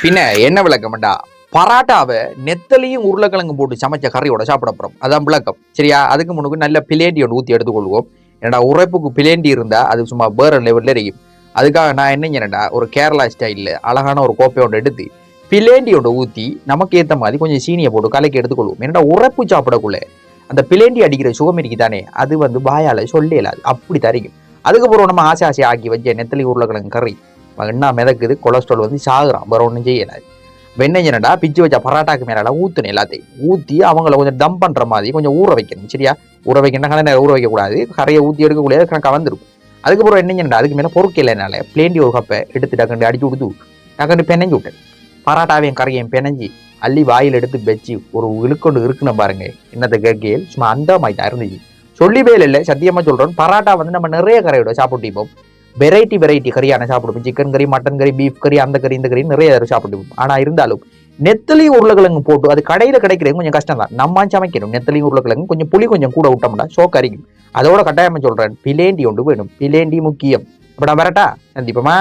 பின்ன என்ன விளக்கம்டா, பராட்டாவை நெத்தலையும் உருளைக்கிழங்கு போட்டு சமைச்ச கறியோட சாப்பிட போறோம். அதான் விளக்கம். சரியா? அதுக்கு முன்னுக்கு நல்ல பிளேண்டி ஒன்று ஊற்றி எடுத்துக்கொள்வோம். என்னடா உரைப்புக்கு பிளேண்டி இருந்தா அது சும்மா வேற லெவல்ல இருக்கும். அதுக்காக நான் என்ன செய்யறேன்டா, ஒரு கேரளா ஸ்டைலில் அழகான ஒரு கோப்பை ஒன்று எடுத்து பிளேண்டியோட ஊற்றி நமக்கு ஏற்ற மாதிரி கொஞ்சம் சீனியை போட்டு கலக்கி எடுத்துக்கொள்வோம். என்னடா உரைப்பு சாப்பிடக்குள்ள அந்த பிளேண்டி அடிக்கிற சுகம் இருக்கு தானே, அது வந்து வாயால சொல்லலாது, அப்படி தரிக்கும். அதுக்கப்புறம் நம்ம ஆசை ஆசை ஆக்கி வச்ச நெத்தலி உருளைக்கிழங்கு கறி என்ன மிதக்குது, கொலஸ்ட்ரால் வந்து சாகுறான், வேற ஒன்றும் செய்யலாது. வெண்ணெய்னா பிச்சு வச்ச பராட்டாக்கு மேல ஊற்றணும். எல்லாத்தையும் ஊற்றி அவங்கள கொஞ்சம் தம் பண்ற மாதிரி கொஞ்சம் ஊற வைக்கணும். சரியா? ஊற வைக்கணும், ஊற வைக்கக்கூடாது, கரையை ஊற்றி எடுக்கக்கூடாது, கலந்துருக்கும். அதுக்கப்புறம் என்னென்னா அதுக்கு மேலே பொறுக்கல, என்னால பிளேண்டி ஒரு கப்பை எடுத்து டக்கண்டு அடிச்சு கொடுத்து டக்கண்டு பெனஞ்சு விட்டேன். பராட்டாவையும் கரையையும் பெனஞ்சி அள்ளி வாயில் எடுத்து வச்சு ஒரு இழுக்கொண்டு இருக்குன்னு பாருங்க. என்னத்தை கேட்கையில் சும்மா அந்த மாதிரி தான் இருந்துச்சு. சொல்லி வேலை இல்லை, சத்தியமா சொல்றோம். பராட்டா வந்து நம்ம நிறைய கரையோட சாப்பிட்டுப்போம். வெரைட்டி கறியான சாப்பிடுவோம். சிக்கன் கறி, மட்டன் கறி, பீஃப் கறி, அந்த கறி இந்த கறி நிறைய சாப்பிட்டுப்போம். ஆனா இருந்தாலும் நெத்தலி உருளைக்கிழங்கு போட்டு அது கடையில கிடைக்கிறது கொஞ்சம் கஷ்டம் தான். நம்ம சமைக்கணும். நெத்தலி உருளைக்கிழங்கு கொஞ்சம் புளி கொஞ்சம் கூட விட்டோம்னா ஷோ கறிக்கும். அதோட கட்டாயமா சொல்றேன், பிளேண்டி ஒன்று வேணும். பிளேண்டி முக்கியம். அப்ப நான் வரட்டா? சந்திப்போமா?